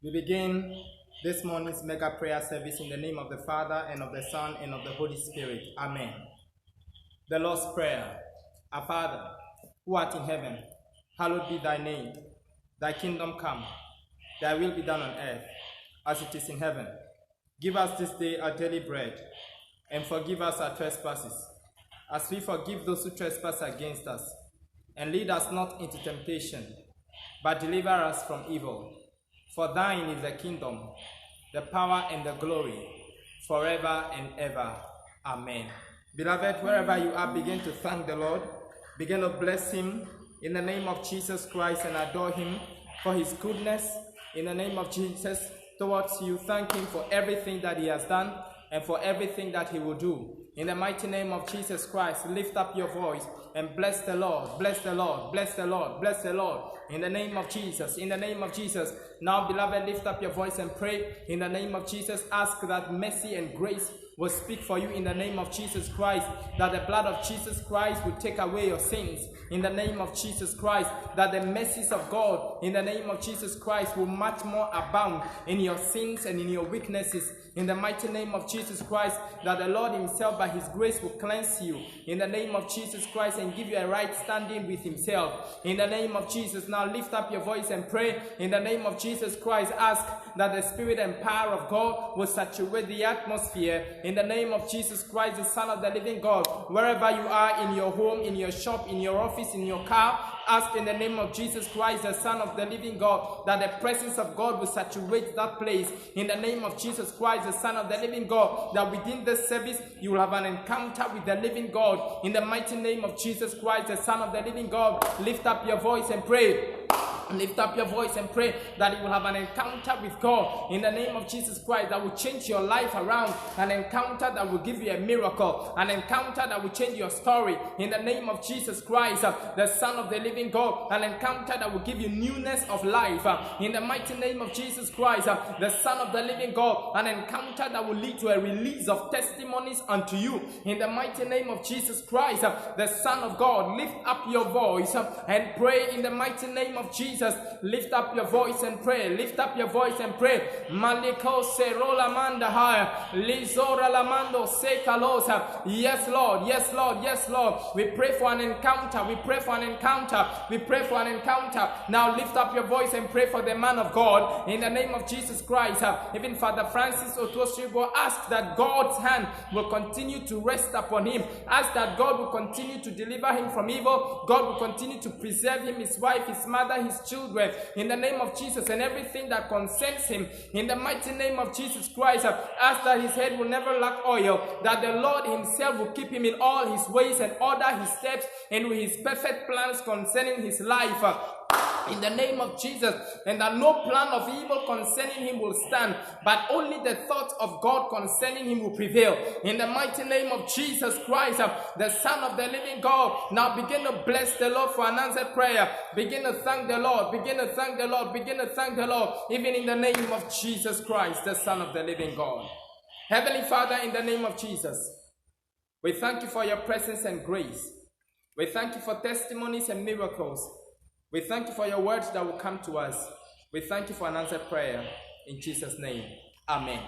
We begin this morning's mega prayer service in the name of the Father, and of the Son, and of the Holy Spirit. Amen. The Lord's Prayer. Our Father, who art in heaven, hallowed be thy name. Thy kingdom come, thy will be done on earth, as it is in heaven. Give us this day our daily bread, and forgive us our trespasses, as we forgive those who trespass against us. And lead us not into temptation, but deliver us from evil. For thine is the kingdom, the power, and the glory, forever and ever. Amen. Beloved, wherever you are, begin to thank the Lord. Begin to bless him in the name of Jesus Christ and adore him for his goodness. In the name of Jesus towards you, thank him for everything that he has done and for everything that he will do. In the mighty name of Jesus Christ, lift up your voice and bless the Lord, bless the Lord, bless the Lord, bless the Lord. In the name of Jesus, in the name of Jesus. Now, beloved, lift up your voice and pray. In the name of Jesus, ask that mercy and grace will speak for you in the name of Jesus Christ, that the blood of Jesus Christ will take away your sins in the name of Jesus Christ, that the mercies of God in the name of Jesus Christ will much more abound in your sins and in your weaknesses in the mighty name of Jesus Christ, that the Lord himself by his grace will cleanse you in the name of Jesus Christ and give you a right standing with himself in the name of Jesus. Now lift up your voice and pray in the name of Jesus Christ. Ask that the Spirit and power of God will saturate the atmosphere in the name of Jesus Christ, the Son of the living God. Wherever you are, in your home, in your shop, in your office, in your car, ask in the name of Jesus Christ, the Son of the living God, that the presence of God will saturate that place in the name of Jesus Christ, the Son of the living God, that within this service you will have an encounter with the living God in the mighty name of Jesus Christ, the Son of the living God. Lift up your voice and pray. Lift up your voice and pray that you will have an encounter with God in the name of Jesus Christ that will change your life around, an encounter that will give you a miracle, an encounter that will change your story in the name of Jesus Christ, the Son of the living God, an encounter that will give you newness of life in the mighty name of Jesus Christ, the Son of the living God, an encounter that will lead to a release of testimonies unto you in the mighty name of Jesus Christ, the Son of God. Lift up your voice and pray in the mighty name of Jesus. Lift up your voice and pray. Lift up your voice and pray. Maliko serola manda haya. Lizora lamando sekalosa. Yes, Lord. Yes, Lord. Yes, Lord. We pray for an encounter. We pray for an encounter. We pray for an encounter. Now lift up your voice and pray for the man of God in the name of Jesus Christ. Even Father Francis Otoshibo, ask that God's hand will continue to rest upon him. Ask that God will continue to deliver him from evil. God will continue to preserve him, his wife, his mother, his children in the name of Jesus, and everything that concerns him in the mighty name of Jesus Christ. Ask that his head will never lack oil, that the Lord himself will keep him in all his ways and order his steps and with his perfect plans concerning his life in the name of Jesus, and that no plan of evil concerning him will stand, but only the thoughts of God concerning him will prevail in the mighty name of Jesus Christ, the Son of the living God. Now begin to bless the Lord for an answered prayer. Begin to thank the Lord. Begin to thank the Lord. Begin to thank the Lord, even in the name of Jesus Christ, the Son of the living God. Heavenly Father, in the name of Jesus, we thank you for your presence and grace. We thank you for testimonies and miracles. We thank you for your words that will come to us. We thank you for an answered prayer. In Jesus' name, amen.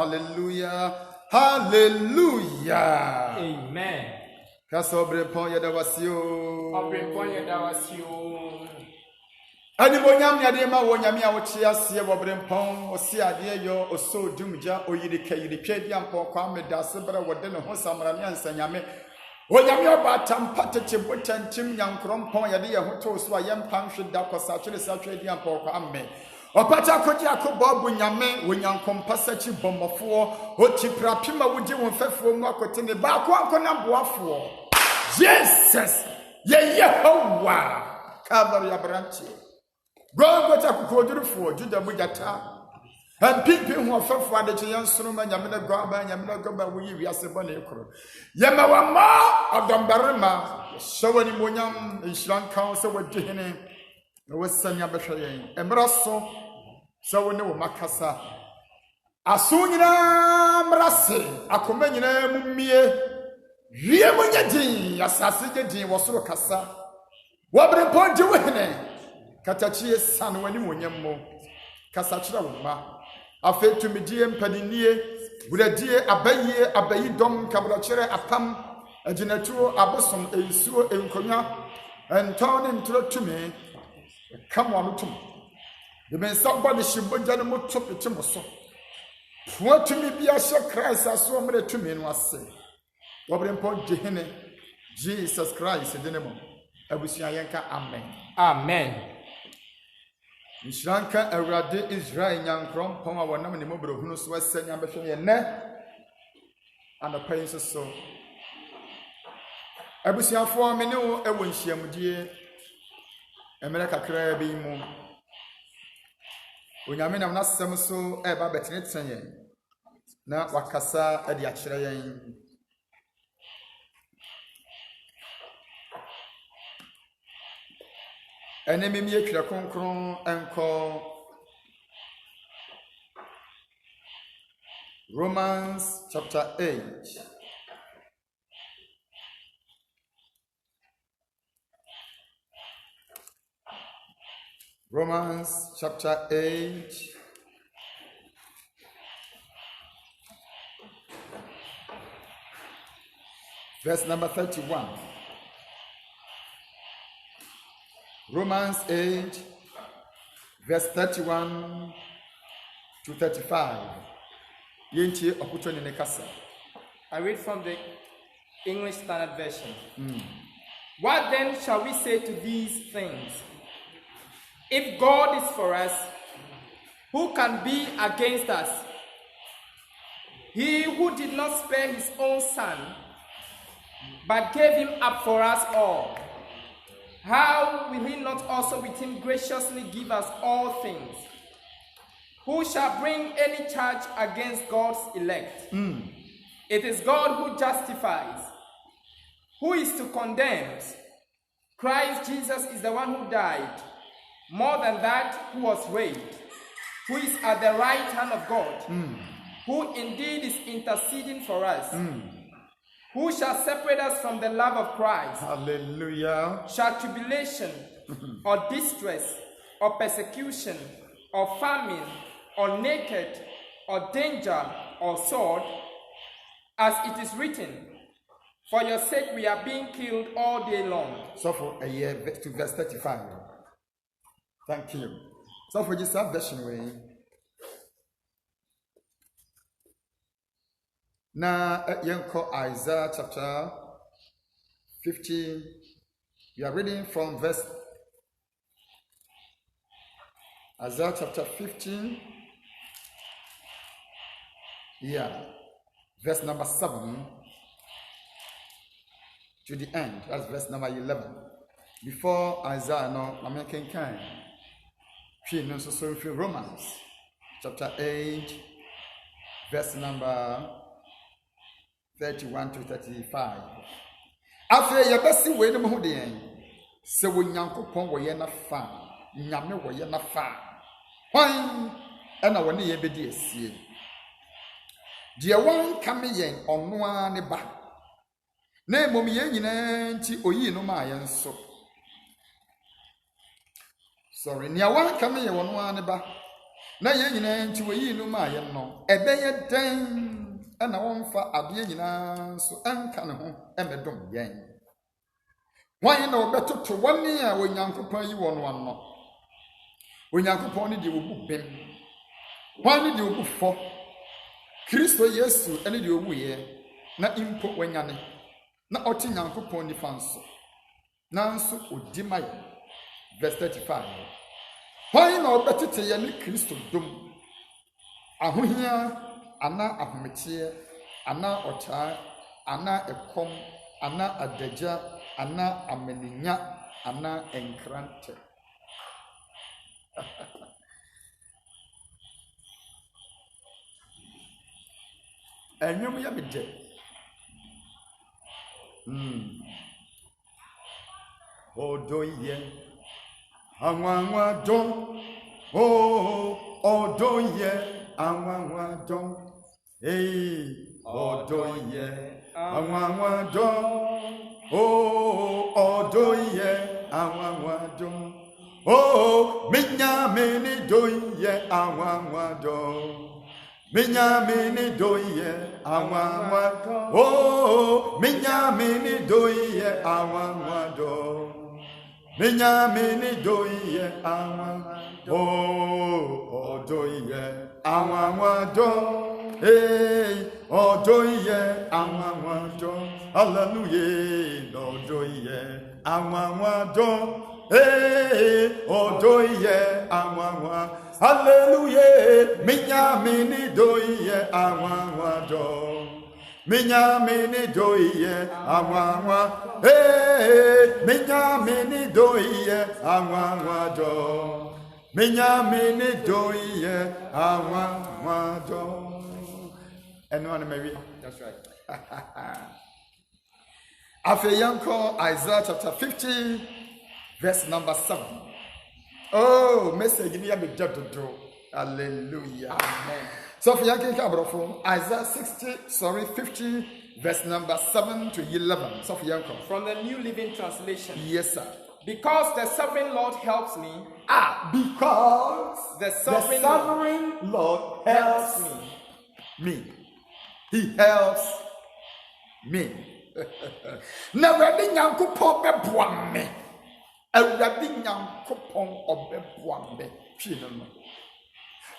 Hallelujah. Hallelujah. Amen. Kasobre pon yada wasio. Obrempon yada wasio. Ani bonyam yade ma wonyame a woche ase wobrempon osi ade yo oso dumja oyiri kayiri twedi ampo kwa medase bra wode ne ho samra ne ansanyame wonyame oba tampate chibotantim nyankrompon yade ye hoto so ayem panhwe da kosa twere sa twedi ampo kwa me opata koji akobo bunyame wonyankompasa chi bommofo oti prapima wudi won fefo mu akote ne ba ko ankona boafo Jesus ye Yehovah Calvary abranche Gongo ta kukodurufo Juda mujata and pimpin who fefo ade che yansoro ma nyame na gaba wuyi wiase bone ekoro yema wa ma odombarema so wani monyam nhyiran kan se wadwehene na wasanya behwe yen emraso so woni wo makasa aso nyina mrase akoma nyina mummie wie munyadin asase dedin wosoro kasa wobre ponje wehene katachie san wani monyammo kasa kira wo ma afetumidie mpadinnie buradie abayi dom kabra kire apam aginatuo abosom eisuo enkonya entone ntrotumi come on to the men somebody shibonja no moto petimo so fuatumi bia she Christ aso mre tumi no ase wobrempo jehene Jesus Christ denemo abusia yenka amen Amen. Nshranka awrade Israel nyankrom pon awonam ne mobrohunu so asanya behwe ye ne anapayin so abusiafo me ne wo ewo nhyiamudie emere kakra bi mu onyame nam nasem so eba beteneten yen na wakasa ade akire yen enemi mi ekira konkron enko Romans chapter 8 Romans chapter 8 verse number 31. Romans 8 verse 31 to 35. Yenti opportunity nekasa. I read from the English Standard Version. What then shall we say to these things? If God is for us, who can be against us? He who did not spare his own son, but gave him up for us all, how will he not also with him graciously give us all things? Who shall bring any charge against God's elect? It is God who justifies. Who is to condemn? Christ Jesus is the one who died. More than that, who was raised, who is at the right hand of God, who indeed is interceding for us. Who shall separate us from the love of Christ? Hallelujah. Shall tribulation, or distress, or persecution, or famine, or naked, or danger, or sword? As it is written, for your sake we are being killed all day long. So for a year to verse 35. Thank you. So for this version way. Now yenko Isaiah chapter 50. We are reading from verse Isaiah chapter 15. Yeah. Verse number 7 to the end. That's verse number 11. Before Isaiah, no, I'm making kind. So Romans chapter 8, verse number 31 to 35. After your best way to Mohodian, so when Yankopon were na fa, Yame were na fa. Why? And I want to be see. Dear one coming in on one back. Ne mom yen nti oyi no ma yen so. Sorry, nia wan kame ye wono ane ba. na yɛn nyinaa nti wɔyi no ma yɛn no ɛbɛyɛ dɛn ɛna wɔmfa adeɛ nyinaa nso ɛnka ne ho ɛmɛdom yɛn. Wɔn na wɔbɛtoto wɔn a Onyankopɔn yi wɔn ano. Onyankopɔn ne deɛ wɔbu bem. Wɔn ne deɛ wɔbu fɔ. Kristo Yesu ne deɛ wɔbu yɛ na impo wɔnyane na ɔte Nyankopɔn nifa nso. Nanso odi ma yɛ. Verse 35. Wɔn na wɔbɛtete yɛ ne Kristo dom. Ahohia ana ahometeɛ ana ɔtaa ana ɛkɔm ana adagya ana amaninya ana enkrante. Enyum ya bede. Odoye anwanwa don. Oh, odoye anwanwa don. Odoye anwanwa don. Oh, odoye anwanwa don. Oh, minyamini doye anwanwa don. Minyamini doye anwanwa don. Oh, minyamini doye anwanwa don. Minyamini doye anwanwa don. Oh, odoye anwanwa don. Hey, odoye anwanwa don. Hallelujah, odoye anwanwa don. Hey, odoye anwanwa. Hallelujah, minyamini doye anwanwa don. Minyamini doye anwanwa. Hey, minyamini doye anwanwa don. Minyamini doye anwanwa don. Anyone Mary? That's right. After Isaiah chapter 50, verse number 7. Oh, message in here be do. Hallelujah. Amen. So for Isaiah 50, verse number 7 to 11. So for From the New Living Translation. Yes, sir. Because the sovereign Lord helps me. Because the sovereign Lord helps me. He helps me. Never did Yankupon be me. Awurade Nyankopɔn ɔbɛboa me twi no no.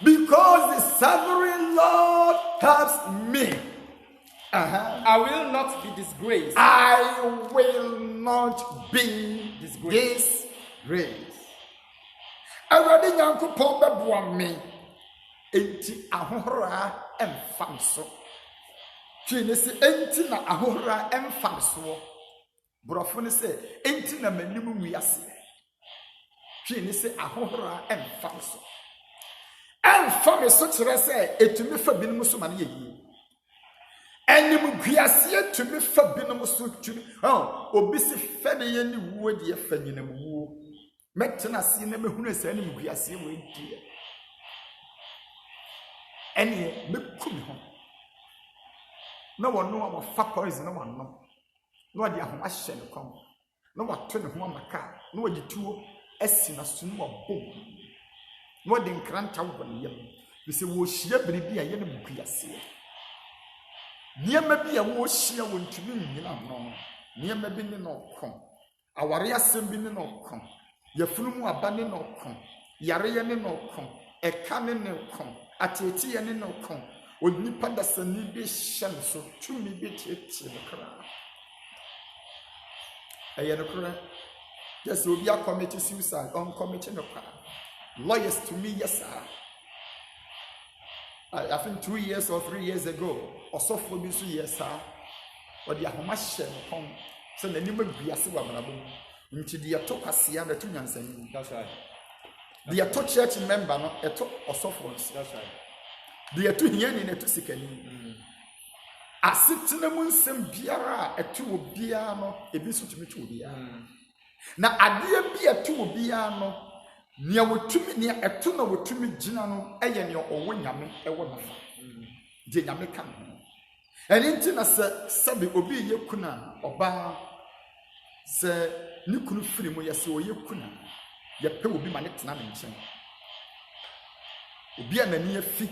Because the sovereign Lord helps me. I will not be disgraced. I will not be disgraced. Awurade Nyankopɔn bɛboa me. Enti ahohora ɛmfam so. Twi ne se enti na ahohora ɛmfam so. Brofo ne se enti na manimu wiase. Twi ne se ahohora ɛmfam so. Ɛmfam so kyerɛ se etumi fa binom so ma ne yie. Ɛnim wiase etumi fa binom so tumi. Obi se fa de ye ne wuo de fa nyinam wuo. Metena se na mehunu se ɛnim wiase wo enti. Ɛne mekum ho. Na wono a fa poison na wono. Na wadi ahoma hye ne kom. Na wato ne ho amaka. Na wadi tuo asi na so no bom. Na wadi nkranta wo ne yam. Bi se wo hia biribi a ye ne bukuase. Niema bi a wo hia wo ntumi nyina no. Niema bi ne no kom. Aware asem bi ne no kom. Yafunu mu aba ne no kom. Yare ye ne no kom. Eka ne no kom. Ateti ye ne no kom. Onipa dasani bi hye ne so tumi bi tietie ne kra. Yes, will be a committee suicide on committee no crime. Lawyers to me, yes, sir. I think 2 years or 3 years ago, or so for me, yes, sir. Or the Ahomashe upon so the name of Biasiwa Manabu into the Atoka Siam, the Tunyan saying. That's right. The Ato church member, not a top or sophomores. That's right. The Atu Yen in a Tusikani. A sitinamun sem biara etu obia no ebi so tumi tu obia na ade bia etu obia no nia wotumi nia etu na wotumi gina no eye ne owo nyame ewo no je nyame kan eni nti na se obi ye kuna oba se ni kunu firi mu ye se oye kuna ye pe obi ma ne tena ne nchen obi anani afi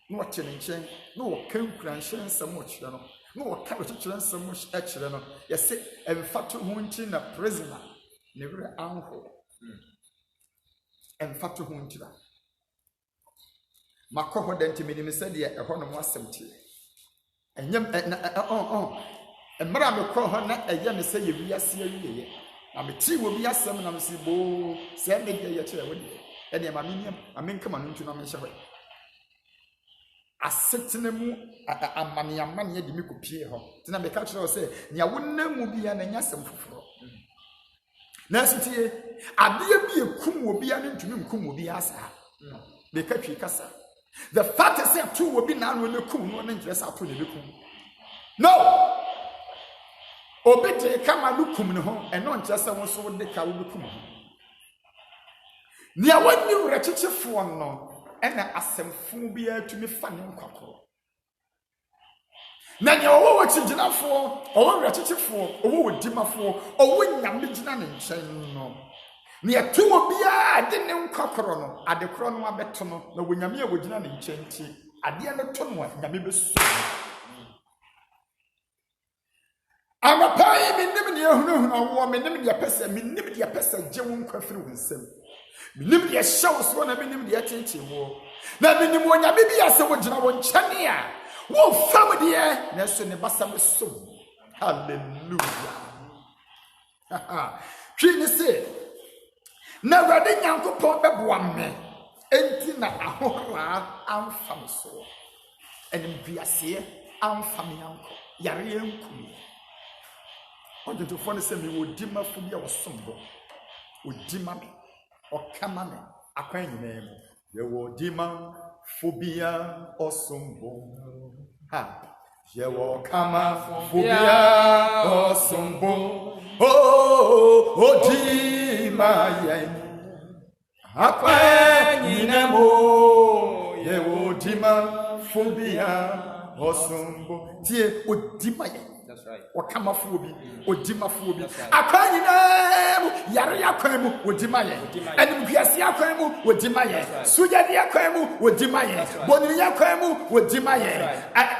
no wote ne nchen no woka nkura nchen nsɛm ɔkyerɛ no no woka ɔkyerɛ nsɛm ɔkyerɛ no yɛse emfato ho nti na prisoner ne were anho emfato ho nti na makɔ hɔ da ntimi nim sɛ deɛ ɛhɔ no mo asɛm tie enyem emra me kɔ hɔ na ɛyɛ me sɛ yɛ wiase awiye na me ti wo bi asɛm na me si bo sɛ me deɛ yɛ kyerɛ wo deɛ ɛne ma me amenka ma no ntu na me hyɛ hɔ asetena mu amane de me kopie hɔ tina me ka kyerɛ wo sɛ nya wonam mu bia na nya asɛm foforo na sitie adeɛ bi ekum wo bia ne ntumi nkum wo bia saa me ka twi kasa the fact is that two will be now when you come no interest at to the no obete kama lukum ne ho eno nkyerese wo so de ka wo lukum ho nia wani wrechichefo no ena asemfu bia tumi fa ne nkakoro na nia wo chijinafo owo wrechichefo owo wodimafo owo nyame gina ne nchen no nia tuwo bia de ne nkakoro no adekoro no abeto no na wonyame a wogina ne nchenti ade no to no nyame besu amapai minim ne ehunu wo minim de pesa gye wo nkwafiri wo nsem minim de hyew so na minim de chenche wo na minim wonyame bia se wogina wo nchane a wo fam de na so ne basa besu hallelujah twini se na wade nyankopɔn bɛboa me enti na ahohora amfam so enim biase amfam yanko yare yankum ɔdwotofo ne sɛ me wodi mafo bia wɔsombo odi ma me ɔkama me akwan nyinaa mu ye wodi ma fobia ɔsombo ha ye wɔkama fobia ɔsombo odi ma ye akwan nyinaa mu ye wodi ma fobia ɔsombo tie odi ma ye. That's right. Wakama fobi, odima fobi. Akwanyi na mu, yare akwan mu, odima ye. Enim biase akwan mu, odima ye. Suja di akwan mu, odima ye. Boni akwan mu, odima ye.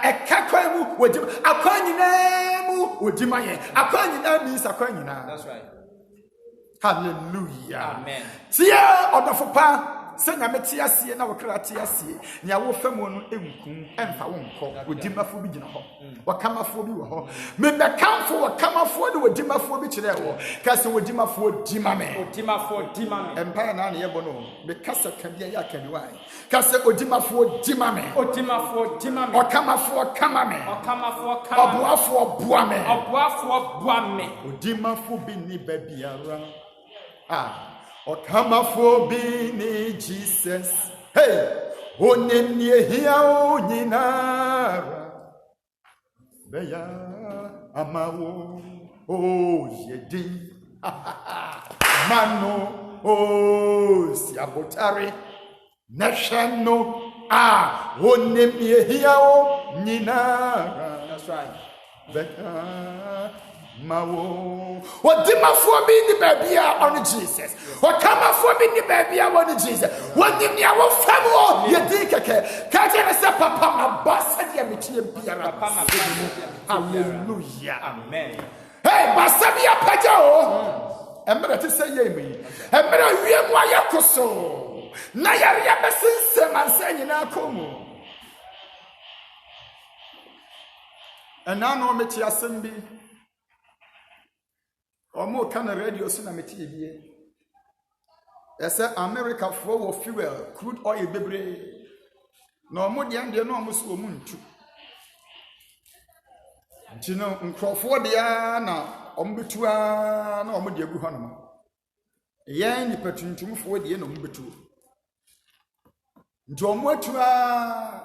Eka akwan mu, odima. Akwanyi na mu, odima ye. Akwanyi na means akwanyi na. That's right. Hallelujah. Amen. Tia odofopa. Senya metiasie na wokra tiasie nya wo famu no enkum emfa wo nkɔ odimafo bi gina hɔ wakamafo bi wɔ hɔ me bekamfo wakamafo de odimafo bi kyerɛ wɔ ka se odimafo dimame empire na na yɛbɔ no me kasa ka bia ya ka bi wai ka se odimafo dimame wakamafo kamame oboafo boame odimafo bi ni babiara Okama be ni Jesus. Hey, onenye hiya onyinara. Beya amawo yedi. Mano siabotari. Nashano onenye hiya onyinara. That's right. Beya Mawo, what dimafo be the baby on Jesus? What come for me the baby on Jesus? What did you want family? You think can't you say papa my boss said you meet him hallelujah. Amen. Hey, Basabia Pajo. I'm going to say ye. I'm going to hear why you so. Naya Yabasin and saying na komo. And now no meti asembi. Omo kana radio so na meti ebie. Ese America for wo fuel, crude oil bebre. No omo de ande no omo so omo ntu. Ntino nkrofo de na omo betua na omo de agu ho no. Yen ni patuntumfo de na omo betu. Nti omo atua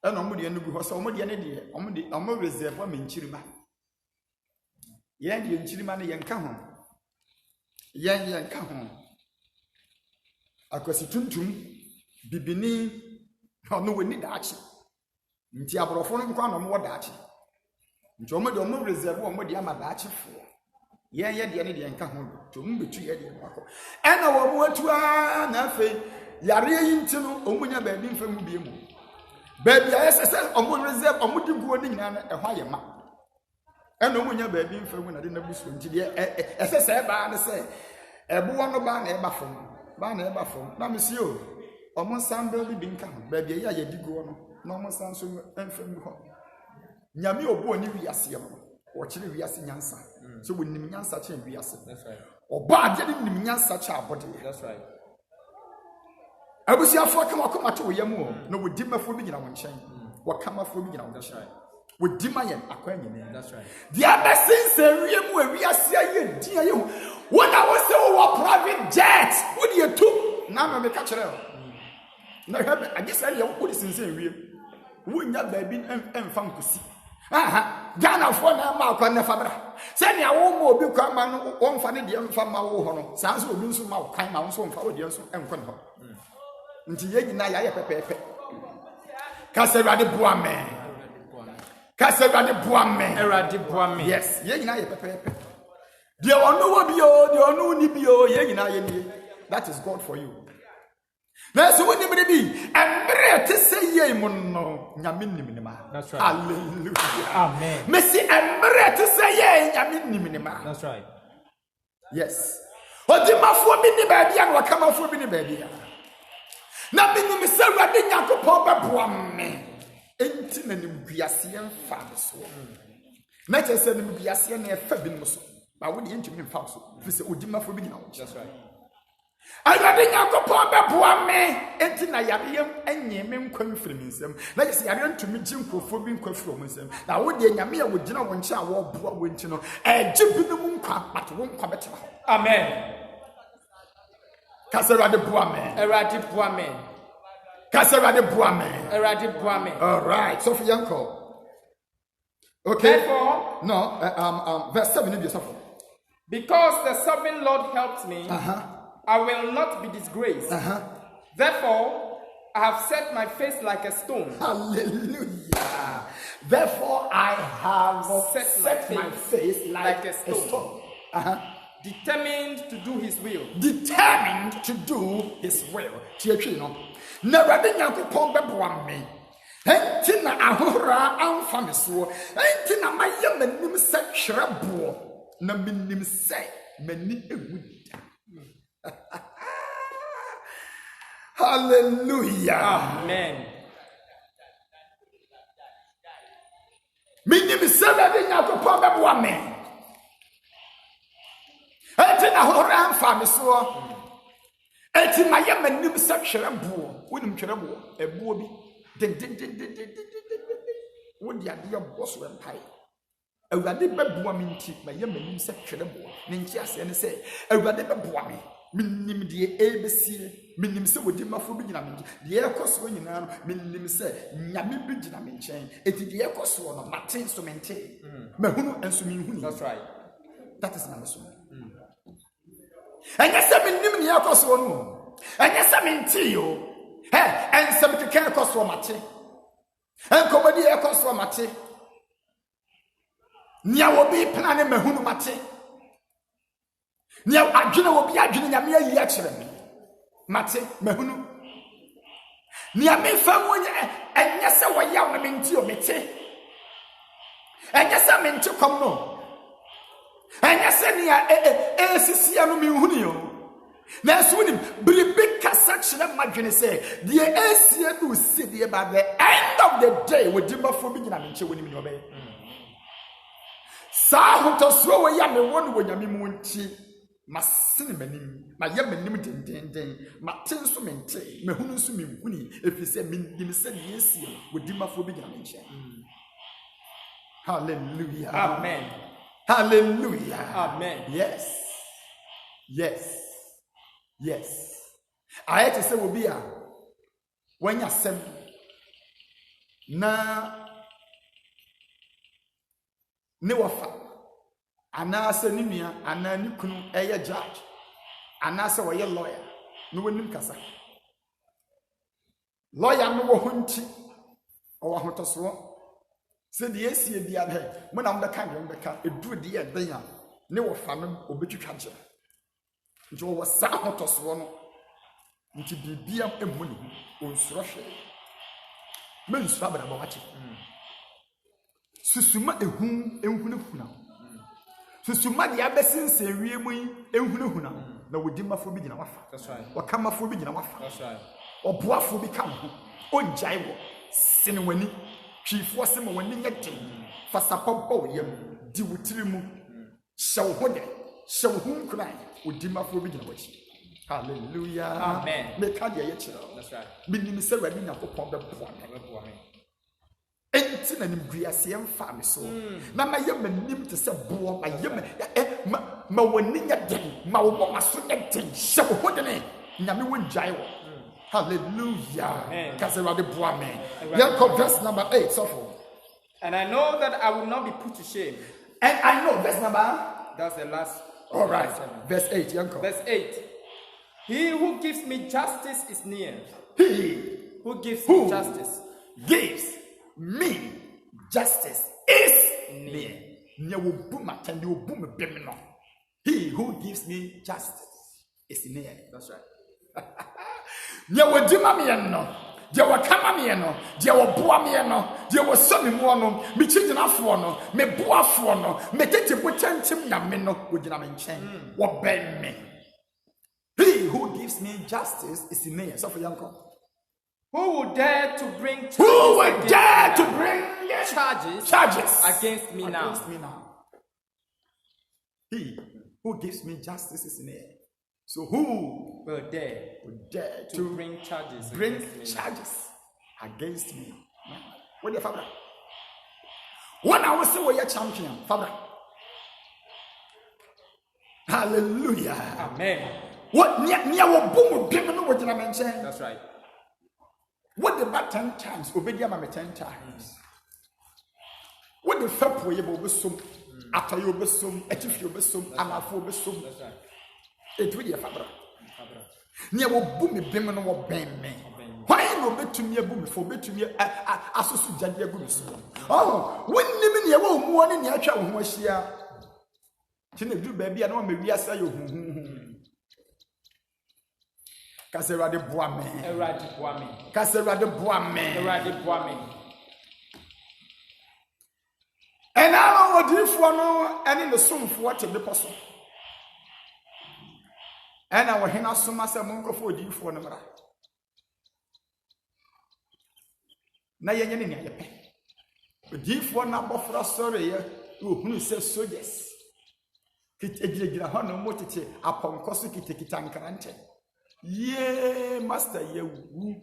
na omo de agu ho so omo de ne de omo reserve ma nchirima. Yen de nchirima ne yen ka ho. Yen ka ho. Akwasi tuntum bibini no we need daachi. Nti aborofo no nkwa no mo daachi. Nti omo de omo reserve omo de ama daachi fo. Yen de ne de yen ka ho. To omo betu ye de akọ. Ena wo mo atua na afi yare yi ntino omunya baabi mfa mu bie mu baabi ayese omo reserve omo di guo ni nyina na ehwa ye ma ena omunya baabi mfa mu na de na busu nti de esese ba ne se ebo no ba na eba fom na mesi o omo sambe bi nka baabi ya ye di guo no na omo san so emfa mu ho nyame obo ni wiase no wo kire wiase nyansa so wo nim nyansa kire wiase that's right oba ade ni nim nyansa kire abode that's right abusia fo kama akomate wo yam o na wo di mafo bi nyina wo nchen wo kama fo bi nyina wo that's right wo di mayen akwanyene that's right the other since wiem wo wiase aye di aye wo na wo se wo private jet wo di etu na me ka kire na habe agisa ye wo di sinse wiem wo nya baabi emfa nkosi Ghana for na ma kwa na fabra se ne awo mo obi kwa ma no wo mfa ne de mfa ma wo ho no saa so obi nso ma wo kan ma wo so mfa wo de nso enkɔ ne ho nti ye nyina ya ye pepepe ka se Awurade boa me ka se Awurade boa me yes ye nyina ye pepepe de ono wo bi o de ono ni bi o ye nyina ye ni that is God for you. That's what you be. And bread say ye mono yaminima. That's right. Hallelujah. Amen. Messi and bread say ye yaminima. That's right. Yes. What the mafo be ni baby and what come for be ni baby. Na be ni say we dey Yakobon beboa me. Enti na nim biase en fa so. Na che say nim biase na e fa bi no so. Ba wo dey ntimi fa so. Fi say odi mafo bi ni na wo. That's right. Awurade Yakobon beboa me enti na yareyam anye me nkwa mfiri nsem na yesi yare ntumi gi nkofo bi nkwa firi mo nsem na wo de nyame ya wo gina wo nche a wo boa wo nti no gi bi no mu nkwa but wo nkwa betema amen kasewade boa me Awurade boa me kasewade boa me Awurade boa me all right so for yanko okay therefore no verse 7 be so because the sovereign Lord helps me I will not be disgraced. Therefore, I have set my face like a stone. Hallelujah. Therefore, I have set my face like a stone. Determined to do his will. Determined to do his will. Never did Yakobon beboa me. Entina ahora amfa me so. Entina maye manim se hwerebo. Na minim se mani ewuda. Hallelujah. Amen. Minim Awurade Yakobon beboa me. Enti na hora amfa me so. Enti maye manim se hwerebo. Wonim hwerebo ebuo bi. Den. Wodi ade oboso empai. Awurade beboa me nti maye manim se hwerebo. Ne nti ase ne se Awurade beboa me. Minim de ebesie minim se wodi mafo bi gina me de ekoso nyina no minim se nyame bi gina me nchen eti de ekoso no maten so mente mahunu enso mi hunu that's right that is my soul anya se minim ne ekoso no anya se mente yo ense mi keke ekoso mate enkobodi ekoso mate nya wo bi pena ne mahunu mate Nia adwene wo bia adwene nyame ayi a kire me mate mahunu nia me fa wo enye se wo yaw na me nti o mete enye se me nti kom no enye se nia sisia no me hunu yo na so nim bribe kasa kire madwene se de esie do si de by the end of the day wo dimafo bi gina me nche woni me obey sa hoto so wo ya me wonu wo nyame mu nti masini manim ma ye manim den ma tin so mente ma hunu so me huni efise minim se de esie wodi mafo bi gina me nche hallelujah amen hallelujah amen yes I to say will be a when you sem na ne wafa anase ni nua anani kunu eye judge anase wo ye lawyer no wonim kasa lawyer no wo hunti o wa hotoso se de esie bia he mo na mbeka nwe mbeka eduru de ye den a ne wo fa no obetwitwa je njo wo sa hotoso no nti bibia emu ne onsuro hwe men nsuro abrabɔ wache susuma ehunehuna susuma de abesense wie mu ehunehuna na wodimafo bi gina wafa That's right. wakamafo bi gina wafa That's right. oboafo bi ka ho onjai wo sene wani twifo se ma wani nyete fa sapɔbɔ yam di wutiri mu hyɛw ho de hyɛw ho nkran wodimafo bi gina wachi hallelujah Amen. me ka de ye kyerɛ That's right. binim sɛ wadi nyakopɔn bɛboa me enti na nimguase mfa me so na ma yɛ manim te sɛ boɔ ma yɛ ma wani nya den ma wo ma so nya den hyɛ wo ho de ne nyame wonjae wo hallelujah kasi wadi boa me yɛnkɔ verse number 8 so And I know that I will not be put to shame. and I know verse number That's the last. all right verse 8 yɛnkɔ Verse 8. He who gives me justice is near. he Who gives Who? me justice? gives me justice is near. Nya wo bu matande wo bu me bem no. He who gives me justice is near. That's right. Nya wo di ma me no. Dia wo kama me no. Dia wo boa me no. Dia wo so me mo no. Me chiginafo no. Me boafo no. Me tete potentim na me no. Wo gina me nchen. Wo ben me. He who gives me justice is near. So for yanko. Who will dare to bring charges? Who will against dare me to now? bring charges against me now? Against me now. He who gives me justice is near. So who Will dare will dare to to bring charges bring against me now? charges against me? What the Fabra? When I was say we are champion, Fabra. Hallelujah. Amen. What near what boom bim no what I mention? That's right. What the back 10 times? Obey my 10 times. What the fap way you sum after you be sum, if you be sum, and I for be sum. That's right. It will be a Fabra. Abra. Near what boom bim no what bang me. Why no bet to me a boom for bet to me a so jadia goose? Oh, when living near one in your child who was here. Tina do baby, I know maybe I say you. Kasera de bois me. Eradi Boame. Kasera de bois me. Eradi Boame. And I know what you for no, and in the soon for what the person. And I will hand us so much a monk for you for no. Na ye nyene ye pe. Odi for na bofra sorry ye, who says soldiers. Kit egira ho no motete aponko so kitekita nkrante. Ye master ye wu.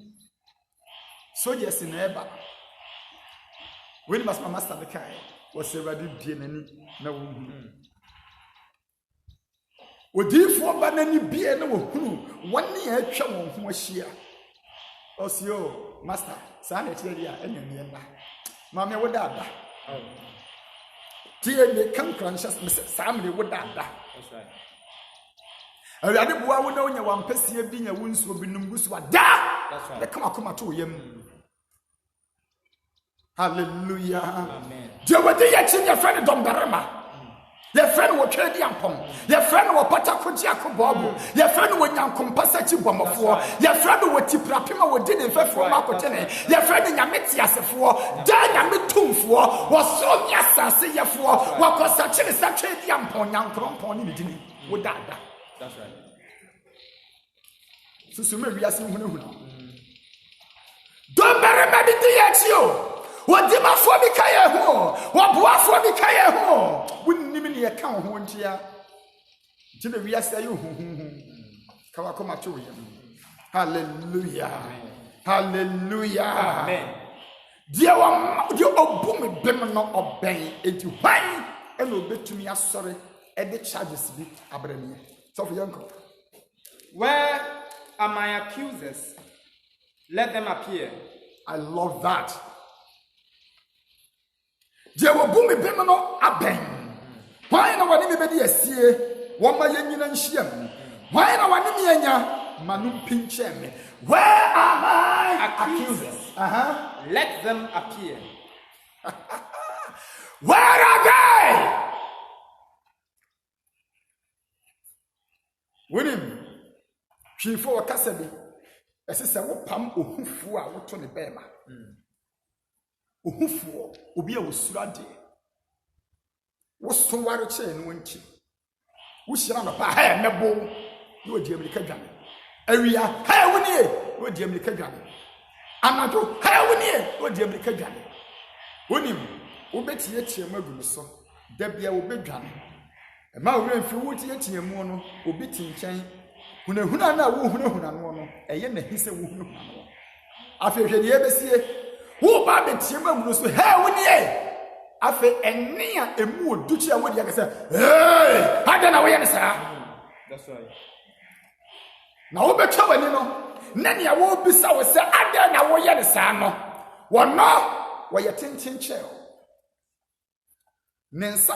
Soldiers in eba. When must my master the kai was already bienani na wu. Odi for banani bie na wo hunu, wani e twa won ho ahia. Osio master sa na tire dia enye na mama wo dada tie me kan conscious me sa me wo dada. That's right. Awurade boa wo na onya wampasie bi nya wonsuo bi numgusu da. That's right. De kama to yam. Hallelujah. Amen. Je wodi ye chi your friend domdarama. Your friend wo twedi ampom. Your friend wo patakoji akobobo. Your friend wo nyankompasa chi bomofo. Your friend wo tiprapema wo di ne fefo makotene. Your friend nyameti asefo. Da nyametumfo. Wo so nyasase yefo. Wo kosachi ne sa twedi ampom nyankrompo ni dini. Wo dada. That's right. Susume wiase hunahuna. Domdarama bi di yachio. Wadima for me kaya ho, wabua for me kaya ho. Wouldn't even ye count ho ntia. Jina we say you kawakoma to him. Hallelujah. Hallelujah. Amen. Dear one, you obum bem no obey into why and obey to me as sorry and the charges be abrami. So for uncle. Where are my accusers? Let them appear. I love that. Je wo bu me bem no aben. Why na wani me bedi asie? Wo ma yanyina nhyiam. Why na wani me anya? Manu pinche me. Where are my accusers? Let them appear. Where are they? Winim. Chifo wakasabi. Ɛsɛ sɛ wopam ohufuo a woto ne bɛɛma. Ohufuo obi a wosura de. Woso ware kyɛ no nti. Wohyira no pa ha mɛbo. No di America dwane. Awia ha wonie. No di America dwane. Anadwo ha wonie. No di America dwane. Wonim wobetie tie mu agu so. Da bia wobedwane. Ɛma wo remfi wotie tie mu no obi ti nkyɛn. Hunahuna na wo hunahuna no no ɛyɛ na hise wo hunahuna no. Afehwe de ebesie. Wo ba betie mu agu so ha wonie. Afe eni a emu oduchi a wodi akase hey hada na wo ye ne saa. That's right. Na wo betwa wani no na ne a wo bisa wo se ada na wo ye ne saa no wo no wo ye tintin kyerɛ ne nsa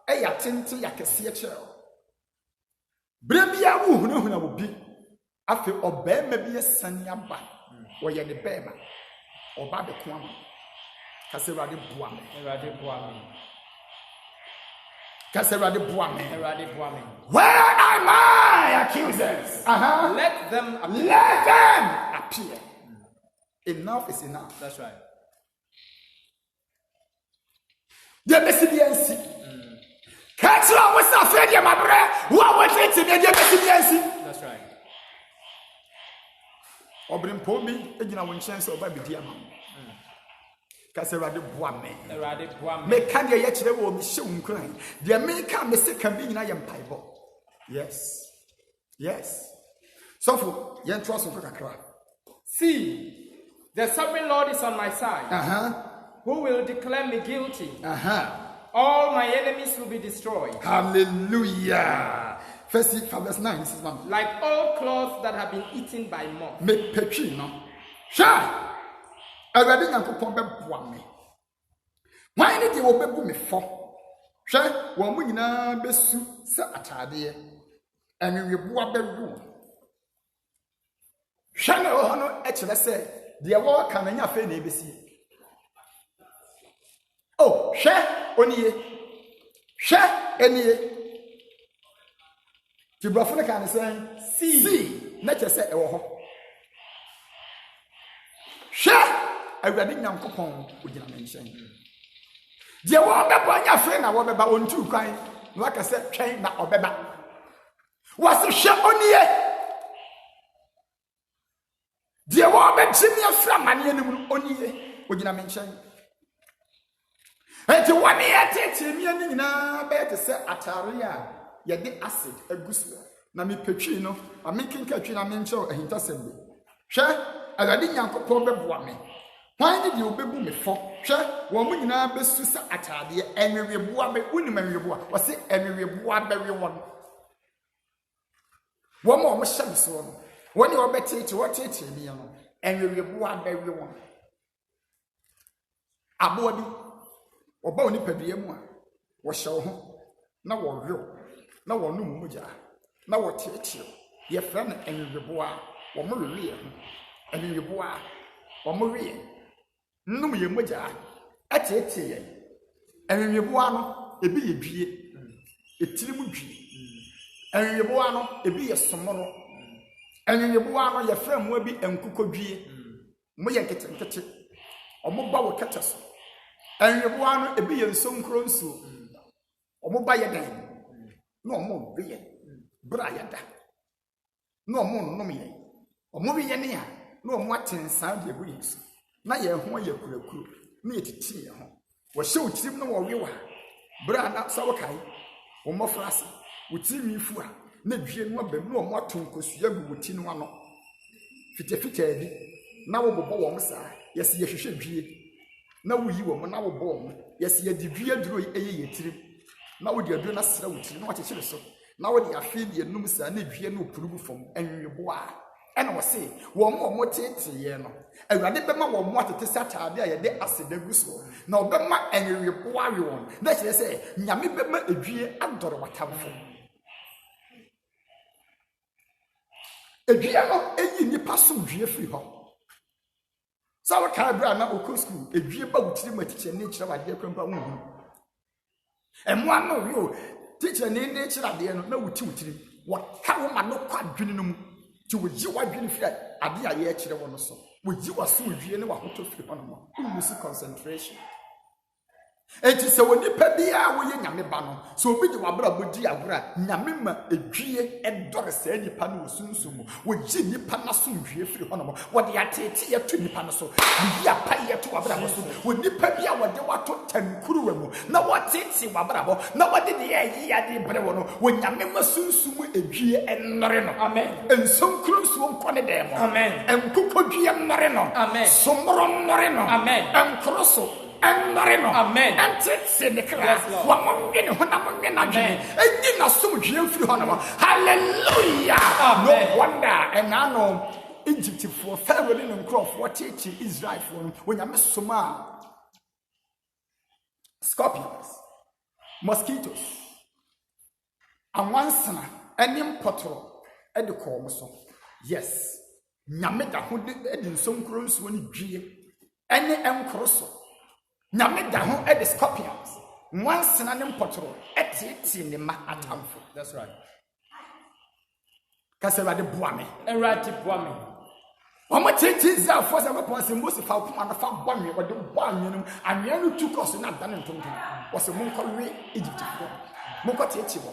ɛya tintin ya kɛseɛ kyerɛ bere bia wo hunahuna wo bi afe ɔbɛɛma bi esane aba wo ye ne bɛɛma ɔba be ko ama Kaserade boame. Erade boame. Kaserade boame. Erade boame. Where are my accusers? Let them appear. Let them appear. Enough is enough. That's right. The messiancy. Catch on with a friend, my brother. What was it to the messiancy? That's right. Obrim Pomi, Egina Winchance or Baby Diamond. Kaserade boame. Erade boame. Me can ye yet the wo me show crying. The America me say can be in I am pipe. Yes. Yes. So for yen trust of kakra. See, the sovereign Lord is on my side. Who will declare me guilty? All my enemies will be destroyed. Hallelujah. Verse 9. This is one. Like old cloths that have been eaten by moth. Me petri no. Sha. Awurade Nyankopɔn bɛboa me. Wan ne de wo bebu me fo. Hwɛ, wɔn mu nyinaa besu sɛ ataadeɛ. Anwieboa bɛwu. Hwɛ na wɔ no ɛkyerɛ sɛ deɛ wɔka na nya afɛ na ebesi. Oh, hwɛ onie. Hwɛ enie. Tibrafo ne kan sɛ see na kyerɛ sɛ ɛwɔ hɔ. Hwɛ Awurade Nyankopɔn ogina me nkyɛn. Die wo bɛbɔ nya fe na wo bɛba ontu kwan. Na waka sɛ twɛn na ɔbɛba. Wase hwɛ onie. Die wo bɛgye me afra mane anim onie ogina me nkyɛn. Enti wone yɛ tete mi ani nyinaa bɛyɛ te sɛ atare a yɛde acid agusu. Na me petwi no, amekinka twi na me nkyɛw ahintasɛm bi. Hwɛ Awurade Nyankopɔn bɛboa me. Why did you bebu me for? Sure, woman in our best sister at the enemy boabe, unimaria, was it enemy boaberry one? One more machine so. When you are better to what it is, enemy boaberry one. A body or bony pedium was show home. Now one real, now one new muja, now what teach you. Your friend enemy boa, or Maria, enemy boa, or Maria. Num ye moja atete ye enweboa no ebi ye dwie etirimu dwie enweboa no ebi ye somoro enweboa no ye frem wa bi enkukodwie mo ye ketenkete omo ba wo kata so enweboa no ebi ye nsonkro nso omo ba ye dan no omo be ye bra ya da no omo nom ye omo be ye ne ya no omo atensan de bu yesu na ye ho ye kurakuru na ye titi ye ho wo hye utirim no wo wewa bra na sa wo kai wo mofrase utimi fu a na dwie no abam na wo atonkosu gu wuti no ano fitefite adi na wo bobɔ wo saa yesi ye hwehwe dwie na wo yi wo na wo bɔ wo yesi ye di dwie duro eye ye tirim na wo di aduro na sra wuti na wo kyekere so na wo di afi di enum saa na dwie no purugu fam anwebo a ɛna wɔ se wɔn mo tete ye no awurade bɛma wɔn mo atete satade a yɛde aseda gu so na ɔbɛma anwebo awe wɔn na kyerɛ sɛ nyame bɛma edwie adɔre watamfo edwie no eyi nipa so dwie firi hɔ sa wo ka bra na okɔ school edwie ba wutiri ma teacher ne kyerɛ wade kwampa wo hu ɛmo ano yo teacher ne kyerɛ ade no na wutiri wo ka wo ma no kwa dwene no mu to would you what you feel adia ye chire wono so would you was so wie ne wa hoto firi hono mo lose concentration enti se woni pa bia wo ye nyame ba no so obi di wabra bodi agora nyame ma edwie edore sa nipa no sunsumu wo gi nipa na so wie firi hono mo wo de atete ye to nipa no so bi apa ye to wabra bo so wo nipa bia wo de wato tankuruwa mu na wo tete wabra bo na wo de ye ya de bre wo no wo nyame ma sunsumu edwie enore no amen ensonkuru so nkone dem amen enkokodwie enore no amen somro enore no amen enkroso Amen. And it's in the class. Hallelujah. No wonder. And I know Egypt for Pharaoh and Croft, what teaching Israel for when I miss Soma. Scorpions, mosquitoes, and one son, and impotro, and the cormoso. Yes. Nameda who did in some crows when you dream. Any encrosso. Nyame da ho the scorpions once na ne mpotoro etiti ne ma atamfo. That's right. Kasewade boame erati boame omo titi za for se papa se Moses fa kuma na fa boame o de boame no anwea no tukos na da ne ntonton wo se monko we Egypt fo monko titi bo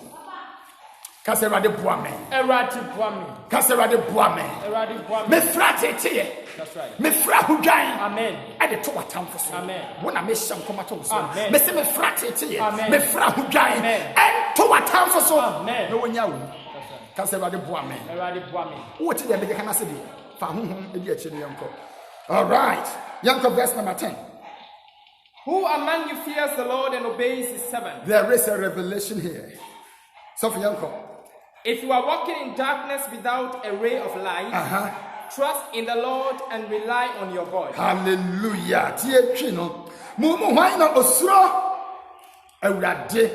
Kasewade boame erati boame Kasewade boame erati boame me frate tie. That's right. Me fra hudwan. Amen. I de to watam for so. Amen. Wona me sham komato so. Amen. Me se me fra tete. Amen. Me fra hudwan. Amen. And to watam for so. Amen. No wonya wo. That's right. Ka se ba de bo amen. Eradi boame. Wo ti de be kana se de. Fa honhom e de achi ne yanko. All right. Yanko verse number 10. Who among you fears the Lord and obeys his servant? There is a revelation here. So for yanko. If you are walking in darkness without a ray of light, trust in the Lord and rely on your God. Hallelujah. Tie twi no. Mu hwan na osuro awurade.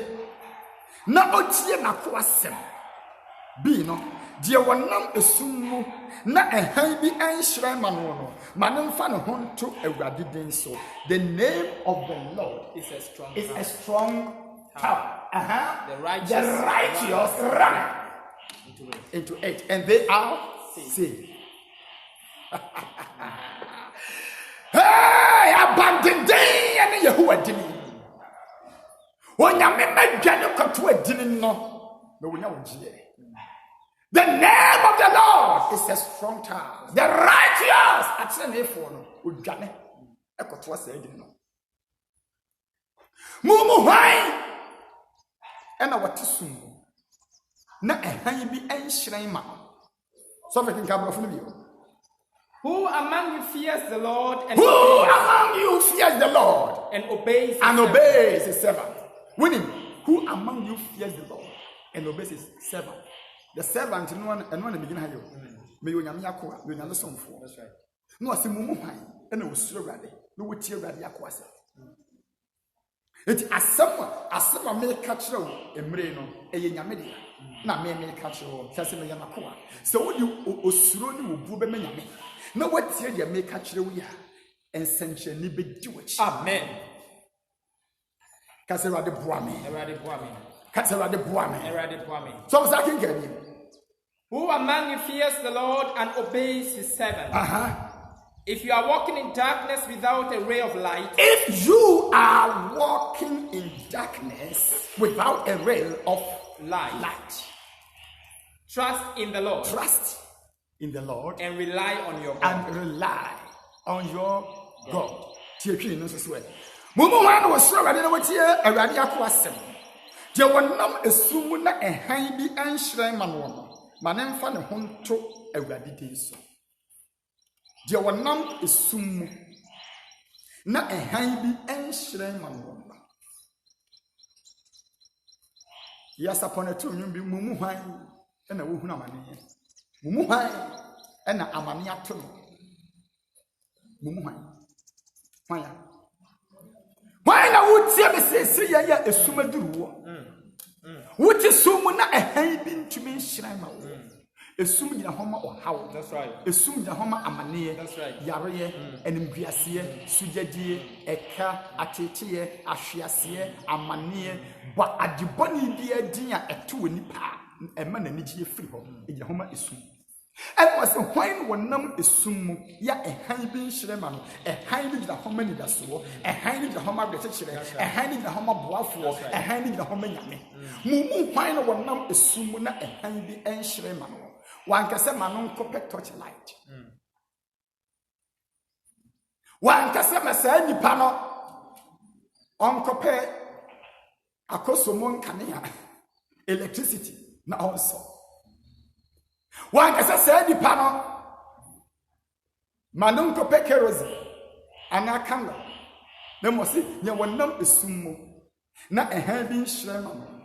Na otie na ko asem. Bi no. Die wonam esum mu na ehan bi anhira ma no no. Ma ne mfa ne ho nto awurade din so. The name of the Lord is a strong tower. The righteous run into it, and they are saved. Hey, abandon day and Yahuwah dini. When you make Jano come to a dinner, no, we know the name of the Lord is a strong tower. The righteous at the phone with Jane. I got to say, Mumu high and our tisum. Na ehan bi enhyran ma. So we can come from you. Who among you fears the Lord and obeys his servant? Winning. Who among you fears the Lord and obeys his servant? The servant no one and one begin hayo. Me yo nyame akoa, yo nyame somfo. That's right. No asimumu hwan and osuro rade. No wotie rade akoa se. Eti asema me ka kire wo emre no eye nyame de na me ka kire wo sase me yana koa se wo di osuro ni wo bu be me nyame na watie de me ka kire wo ya ensenche ni be di wachi. Amen. Kase rade boame so was I can get you. Who among you fears the Lord and obeys his servant? If you are walking in darkness without a ray of light, if you are walking in darkness without a ray of light, trust in the Lord. Trust in the Lord and rely on your God. Tie no so we. Mumu wan wo so awade na watie awade akoasem. Je wonam esum na ehan bi anhyiran ma no no. Ma ne mfa ne ho nto awade din so. Je wonam esum na ehan bi anhyiran ma no no. Yes, upon a tomb, be mumu hwan and a woman amani. Mumu hwan and a amania tomb. Mumu hwan. Why na would say ya a sumadu? What is sumuna a hand to me shrine? A sum in a homa or how? That's right. A sum in a homa amani. That's right. Yarie and Imbriasie, Sujadi, Eka, Atetie, Ashiasie, Amani, but at the bonny dear dinner at 2 nipa, a man and free home in the homa is soon. And was a wine one num is sumu, ya a hiding shreman, a hiding the hominy da so, a hiding the homa the teacher, a hiding the homa buffalo, a hiding the hominy. Mumu wine one num is sumuna, a hiding and shreman. One can say manon copet touch light. One can say Masani Pano on copet a cosomon cania electricity, now also. One can say the panel Manon copet kerosene and a candle. No more see, you will not be sumo, not a heavy shreman.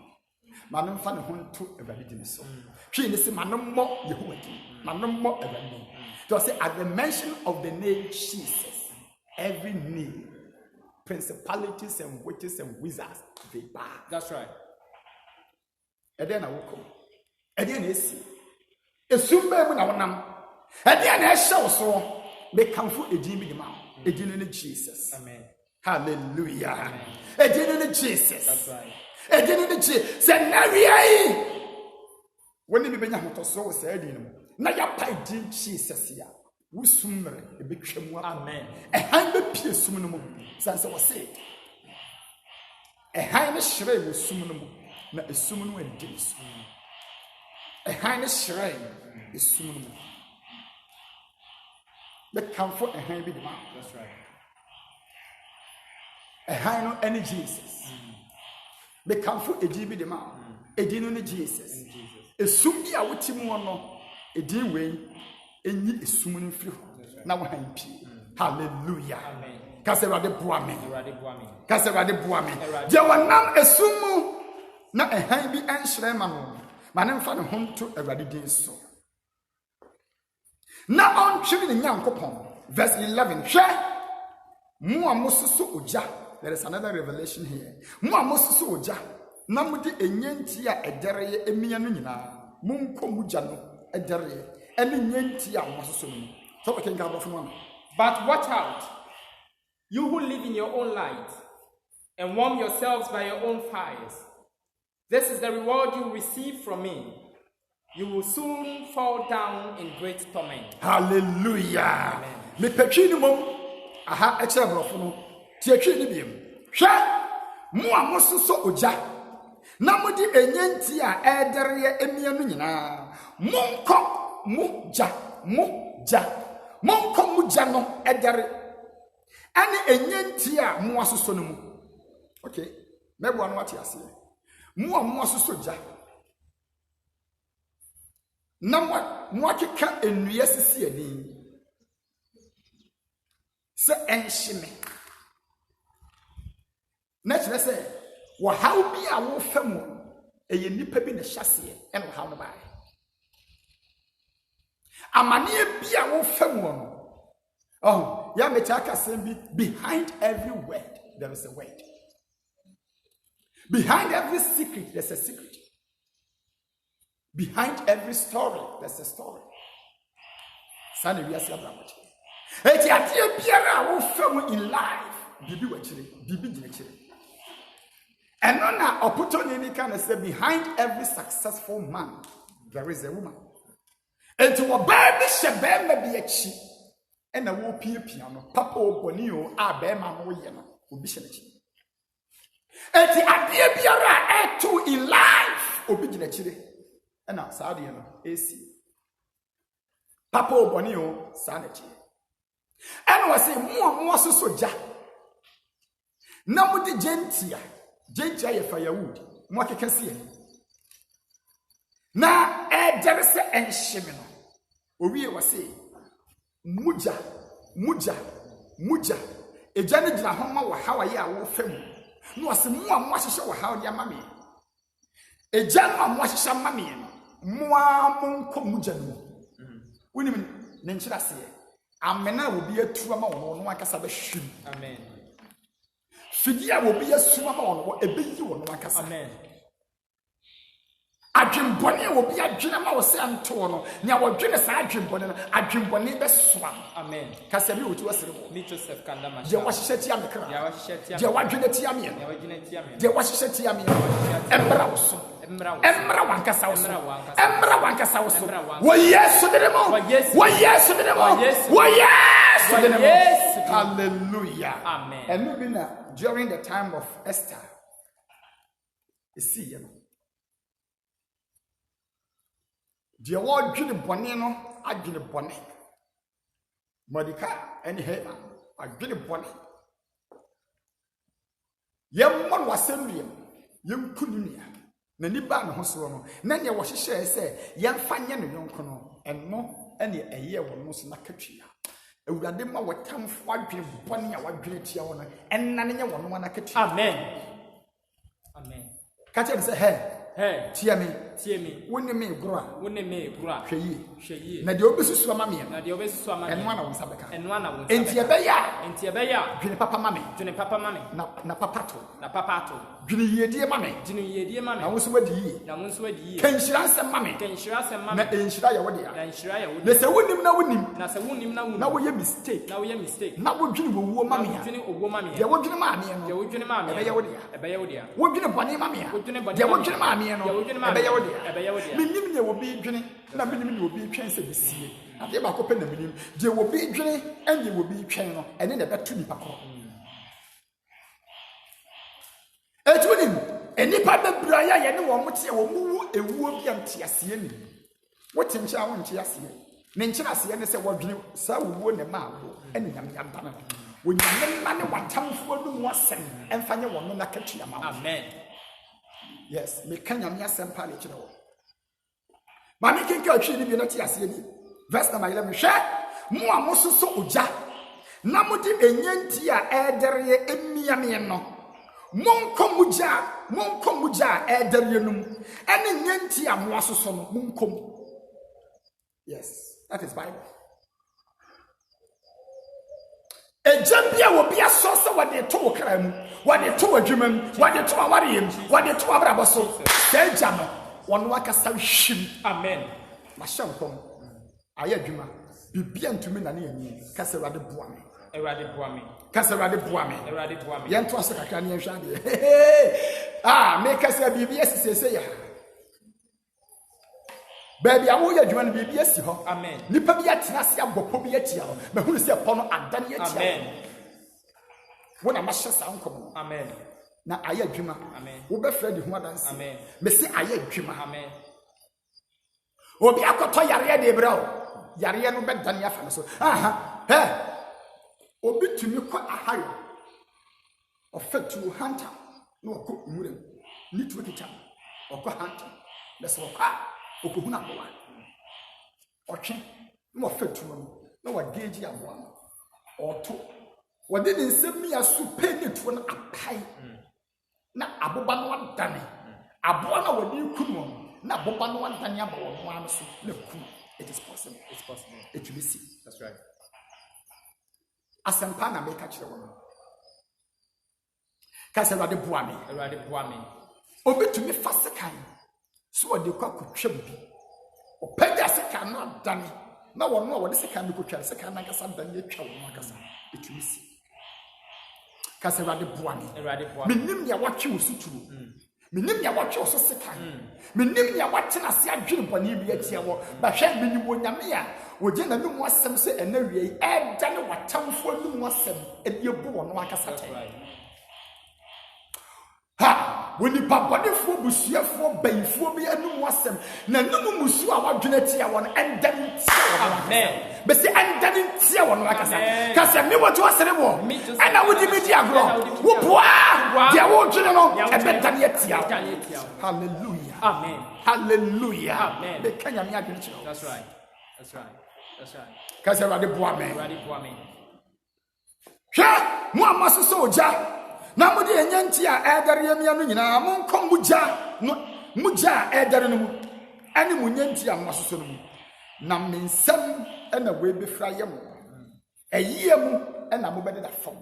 Manon fan home to a validity so. She is Manon more you Manon more a validity. So say at the mention of the name Jesus, every knee, principalities and witches and wizards, they bow. That's right. And then I will come. And then it's soon baby now. And then I shall so make come for a Jimmy Mount, a genuine Jesus. Amen. Hallelujah. Amen. A genuine Jesus. That's right. A genuine Jesus. Say, Navia. When you be to so said, now you pay Jesus here. We summer a big shame. Amen. A hundred piece summonum, since I was said. A highness shrine was summonum, not a summon and days. A highness shrine is summonum. The comfort and hand be the man. That's right. A high no any Jesus. The comfort a GB the man. A genuine Jesus. A sumbi a witimuano. A dear way. And ye is summoning free. Now I am hallelujah. Amen. Casera de Boame. Casera de Boame. Jawanam a sumu. Not a handy and shreman. Manan fan home to a radidin so. Now on children young coupon. Verse 11. Share. Mua mususu uja. There is another revelation here. Mua mususu uja. Namudi enyentia edere emianuna. Munko mujano edere. But watch out, you who live in your own light and warm yourselves by your own fires. This is the reward you receive from me. You will soon fall down in great torment. Hallelujah. Me pekini aha echebrofo tiatwi ni biem. Hwe mo amososo oja. Na modi enyanti a edere emianu nyina. Monko Muja monko muja no edere ani enyanti a mo asoso no mu. Okay, mebo anu ati ase mo asoso ja na mo akeka enua sisi ani se enhime na kire se wo haw bi a wo famu eye nipa bi na hyase e no haw no bae amanie bia wo famu no. Oh, ya me chaka sembi behind every word there is a word. Behind every secret there's a secret. Behind every story there's a story. Sane wi ase abramoche. Eti ade biara wo famu in life bibi wachire bibi ginachire. And no na opportunity can say behind every successful man there is a woman. And to a baby shebe me be achi. And na wo pie piano papa oboni o a be ma no ye no obi shenachi. Eti ade biara eto in life obi ginachire. And na saudi no AC. Papa oboni o sanachi. And was say mo so ja. Na mo di gentia ye firewood. Mo akeka sie. Na there is a enshimino. Owie was say muja. Ejani dina homa wa hawa ye a wo fam. No was mo ahyehyɛ wa hawa dia mame. Ejani mo ahyehyɛ mame no. Mo monko muja no. Wonim ne nkyira se. Amena obi atu ama wo no akasa be hwim. Amen. Fidia obi asu ama wo ebeyi wo no akasa. Amen. Adwembone obi adwena ma wo se anto no nya wo dwene sa adwembone no adwembone be soa. Amen. Kasa bi otu asere wo. Me Joseph Kandama. Je wa hyehyɛ tia me kra. Ya wa hyehyɛ tia. Je wa dwene tia me. Ya wa dwene tia me. Je wa hyehyɛ tia me. Ebra wo so. Emra wankasa wo so. Emra wankasa wo so. Wo Yesu de mo. Wo Yesu de mo. Wo Yesu de mo. Hallelujah. Amen. And during the time of Esther, you see, the Lord did the bonino, I did the bonnet. Mordecai and Haman, I did the bonnet. Young one was sending young Kudunia, Naniban Hosomo. Nanya was she say, young Fanyan young Kono, and no any a year was not catching. Uradema wa tam fwadwe bone ya wadwene tia wona enna ne wono wana kati. Amen. Amen. Kache say hey tia me woni me gro a hweyi na de obesusu ama me enwa na wonsa beka enti ebeya dwene papa mame na papato dwene yedie mame na wonso wadi yi kenhyira nsem mame na enhyira ya wode ya na se wonim na woyɛ mistake na wodwene wowuo mame ya de wodwene maame no ebeya wode ya wodwene bɔne mame ya de wodwene maame no ebeya wode ya minim ne obi dwene na minim ne obi twɛn sɛ bisie ade ba kopɛ na minim de obi dwene ende obi twɛn no ene na beto nipa kɔ etunim enipa bebra ya ye ne wo mote wo mu ewuo bi antiasie ni wote nkyira wo ntiasie ne nkyira ase ne sɛ wodwene sa wuo ne ma wo ene nyam yamba na wonyam ma ne watamfo no mu asɛm emfa nye wo no na katua ma. Amen. Yes, me kanya me asɛm pa le kyerɛ wo. Ma me kenka atwi ni bi na ti ase ni. Verse number 11 hwɛ mo a mososo ogya na mode enyanti a ɛdere emiame no monkom mugya ɛdere num ɛne nyanti a mo asoso no monkom. Yes, that is Bible. Ejambia will be a source of what they told crime, what they told a human, what they told a warrior, what they told a braboso. Tell Jama, one waka shim. Amen. Masham come. I had Juma. Be bien to me, Nani, Cassera de Boame. Cassera de Boame. Yan Twassa Canian Shadi. Ah, make us a BBS say. Baby, I will join BBS. Amen. Nipa bi atenase abopo bi atia ho. Ma hunu se pono adane atia. Amen. Wona ma hyesa nkomo. Amen. Na aye adwuma. Amen. Wo be fredi ho adanse. Amen. Me se aye adwuma. Amen. Obi akoto yare de bra o. Yare no be dane afa no so. Aha. He. Obi tumi ko ahayo. Ofetu hunter. No ko umurem. Ni tu kita. Okọ hunter. Let's walk. Okuhuna boa otwe no fatu no na wadeji aboa oto wade ne nsem ya supe ne to na apai na aboba no adane aboa na wade kunu na aboba no adane aboa no ano so na kunu. It is possible. It's possible. It will be seen. That's right. Asempa na make kire wo ka se wade boa me obi tumi fasekan so what they call kutwembi opega seka na dane na wono a wode seka me kutwa seka na kasa dane atwa wo kasa etumi si kasa rade boane menim ya watwe wo suturu menim ya watwe wo seka menim ya watwe na se adwene bone bi atia wo ba hwe menim wonyame a woje na num asem se enawie e dane watamfo num asem e die bo wono akasa tai ha woni babodefo busuafo bayifo bi anu wasem na num musu a wadwene tia won endani tia won. Amen. Be se endani tia won akasa kasa me woto asere wo ana wodi media agro wo boa dia wo dwene no e bedani tia. Hallelujah. Amen. Hallelujah. Amen. Be kanya me adwene tia. That's right. Kasa rade boa me hwa mo amasoso oja na mudi enyanti a edare yamia no nyina monkom mugya edare no mu ane munyanti a masoso no mu na mensam ena we befra yam ayie mu ena mo bede da fam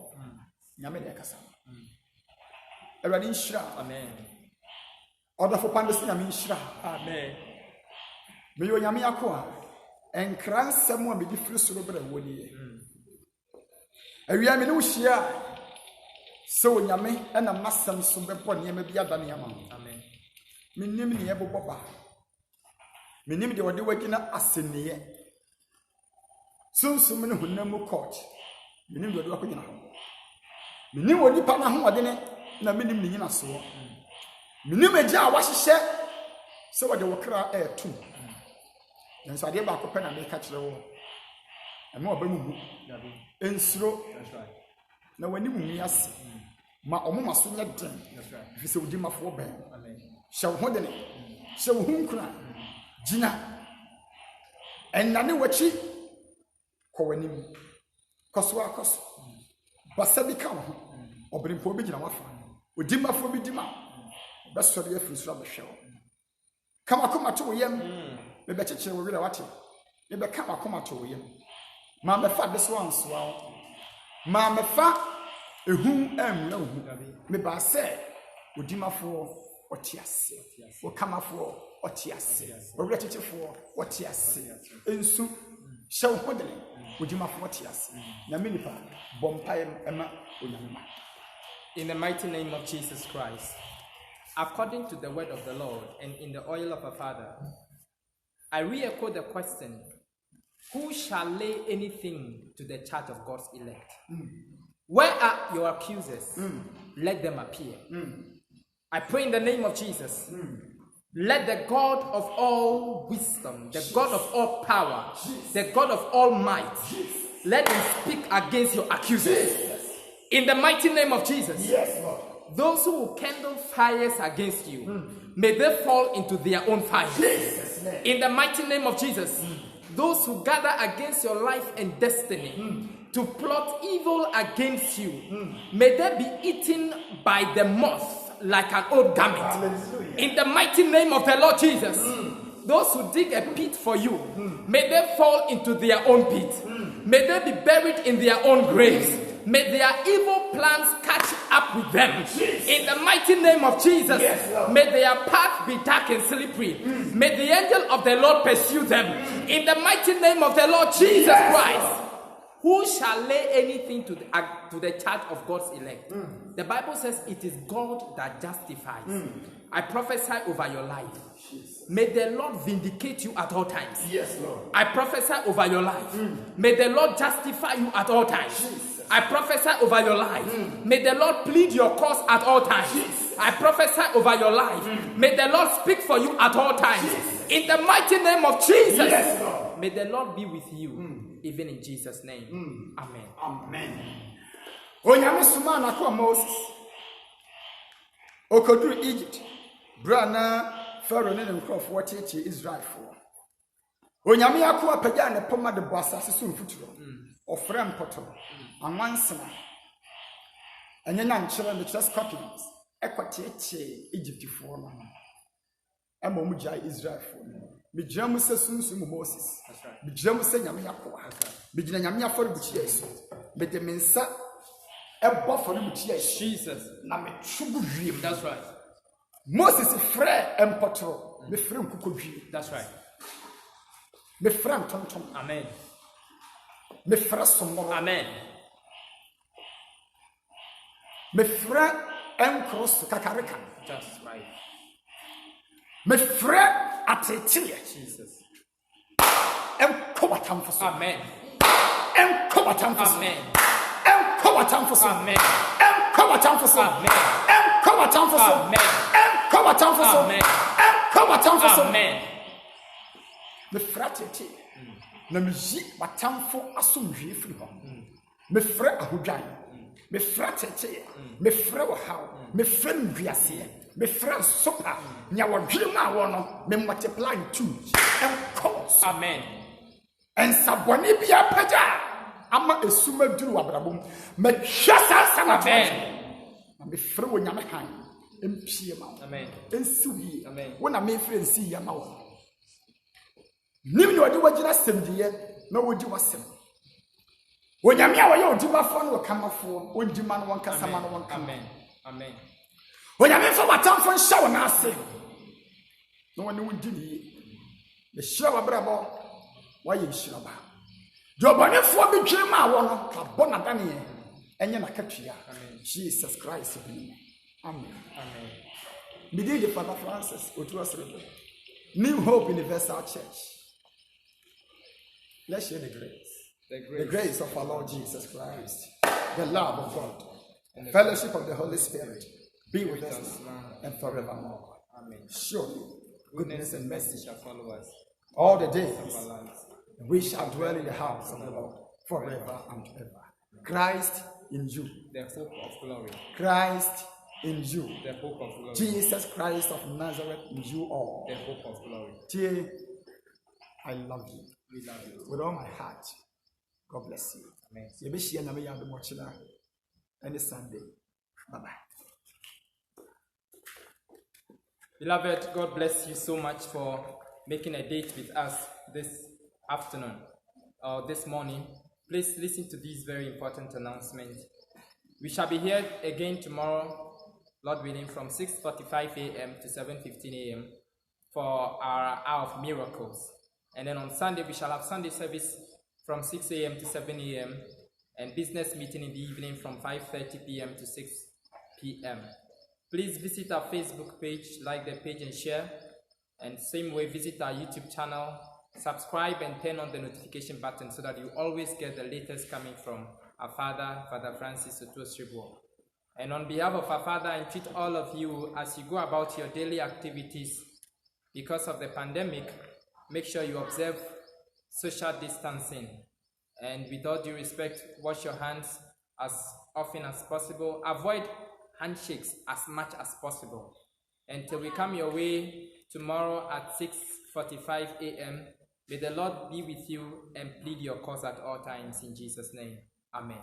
nyame de kasa erade nshira. Amen. Odafo pande so nyame nshira. Amen. Me yo nyame akoa enkransam a me di firi soro bra woni awia me ne wo hia so nyame ena masam so bepɔ niam bi adane ama. Amen. Minim ne yɛbobɔ ba. Minim de wɔde wagina asɛnniɛ. Sunsum ne honam mu court. Minim de wɔde wakɔgyina hɔ. Minim wɔ nipa na hoɔdene na minim ne nyina soɔ. Minim agya a wahyehyɛ sɛ wɔde wo kra ɛɛtom. Nanso adeɛ baako pɛ na meka kyerɛ wo. Ɛma ɔba mu mu. Ensuro. Na w'anim mu ase. Ma ɔmo so nyɛ den. Fi sɛ wodi mafoɔ bɛn. Hyɛ wo ho dene. Hyɛ wo ho nkuna. Gyina. Ɛnane w'akyi. Kɔ w'anim. Kɔso akɔso. Basa bi ka wo ho. Ɔberimpo bi gyina wafa. Odi mafoɔ bi di ma. Bɛsɔre afiri soro abɛhwɛ wo. Kama koma to wo yam. Mebɛkyekyere wo werɛ wate. Mebɛka makoma to wo yam. Ma mefa de so ansoa wo. Ma mefa ehu amuna wo. Meba sɛ odimafoɔ ɔte ase. Okamafoɔ ɔte ase. Owurakyekyefo ɔte ase. Ensu hyɛ wo hodene. Odimafoɔ ɔte ase. Nyame nipa bompae ema onyama. In the mighty name of Jesus Christ, according to the word of the Lord and in the oil of our Father, I re-echo the question, who shall lay anything to the charge of God's elect? Where are your accusers? Let them appear. I pray in the name of Jesus. Let the God of all wisdom, the God of all power, the God of all might, let him speak against your accusers. In the mighty name of Jesus. Yes, Lord. Those who will kindle fires against you, may they fall into their own fire. In the mighty name of Jesus. Those who gather against your life and destiny to plot evil against you, may they be eaten by the moth like an old garment. Hallelujah. In the mighty name of the Lord Jesus. Those who dig a pit for you, may they fall into their own pit. May they be buried in their own graves. May their evil plans catch up with them. In the mighty name of Jesus, may their path be dark and slippery. May the angel of the Lord pursue them. In the mighty name of the Lord Jesus Christ. Who shall lay anything to the charge of God's elect? The Bible says it is God that justifies. I prophesy over your life. May the Lord vindicate you at all times. Yes, Lord. I prophesy over your life. May the Lord justify you at all times. I prophesy over your life. May the Lord plead your cause at all times. I prophesy over your life. May the Lord speak for you at all times. In the mighty name of Jesus. Yes, Lord. May the Lord be with you, even in Jesus' name. Amen. Amen. Onyame suma na ko Moses. Okoduru Egypt. Brana Pharaoh ne nkrofo teche Israel for. Onyame akwa pagya ne poma de boasa sesu mfuturo. Ofrem poto. Anwansena. Anyanya nkyere ne kyerɛ scorpions. Ekwateche Egypt for no. Ema mu gya Israel for. Migyina mu sɛ sunsun Moses. Migyina mu sɛ nyame yakoa. Migyina nyame afɔre bukyia eso. Mede me nsa ɛbɔ fɔre bukyia eso. Jesus. Na me tubu wiem. That's right. Moses frɛ empotro. Me frɛ nkuko wiem. That's right. Me frɛ ntontom. Amen. Me frɛ somoro. Amen. Me frɛ enkros kakareka. Just right. Me frɛ ateteɛ. Jesus. Enkowatamfo so. Amen. Enkowatamfo so. Amen. Enkowatamfo so. Amen. Enkowatamfo so. Amen. Enkowatamfo so. Amen. Enkowatamfo so. Amen. Enkowatamfo so. Amen. Me frɛ ateteɛ. Na me yi watamfo asomdwe firi hɔ. Me frɛ ahodwan. Me frɛ ateteɛ. Me frɛ wɔhaw. Me frɛ nduaseɛ. Me frɛ sopa. Nya wɔdwene ma wɔ no. Me multiply two. Enkɔs. Amen. Ensabɔne bia pagya. Ama esuma duru wabrabom. Me hwɛ sansa na Amen. Na me frɛ wɔ nyame han. Empie ma wo. Amen. Ensiwie. Amen. Wo na me frɛ ensi ya ma wo. Nim ni odi wagina semdiye na wodi wasem. Onyame a wɔyɛ odimafo no wɔkamafo, ondima no wɔnkasama no wɔnkama. Amen. Amen. Onyame fa watamfo nhyɛ wo na ase. Na wɔne wodi nie. Na hyira wabrabɔ, wɔyɛ hyiraba. De ɔbɔnefoɔ bi twere ma wɔ no, ka bɔ na daneɛ. Ɛnyɛ na katua. Jesus Christ bi. Amen. Amen. Within the Father Francis, New Hope Universal Church. Let's share the grace. The grace of our Lord Jesus Christ, the love of God, and the fellowship of the Holy Spirit be with us now and forevermore. Amen. Surely, Goodness and mercy shall follow us all the days of our lives. we shall dwell in the house of the Lord forever and ever. Christ in you. The hope of glory. Christ in you. The hope of glory. Jesus Christ of Nazareth in you all. The hope of glory. Dear, I love you. We love you. With all my heart. God bless you. Amen. You be sharing me and watching any Sunday. Bye-bye. Beloved, God bless you so much for making a date with us this afternoon or this morning. Please listen to these very important announcements. We shall be here again tomorrow, Lord willing, from 6:45 a.m. to 7:15 a.m. for our Hour of Miracles. And then on Sunday, we shall have Sunday service from 6 a.m. to 7 a.m. and business meeting in the evening from 5:30 p.m. to 6 p.m. Please visit our Facebook page, like the page and share. And same way, visit our YouTube channel, subscribe and turn on the notification button so that you always get the latest coming from our Father, Father Francis Otuo-Sribo. And on behalf of our Father, I entreat all of you as you go about your daily activities, because of the pandemic, make sure you observe social distancing. And with all due respect, wash your hands as often as possible. Avoid handshakes as much as possible. Until we come your way tomorrow at 6:45 a.m., may the Lord be with you and plead your cause at all times in Jesus' name. Amen.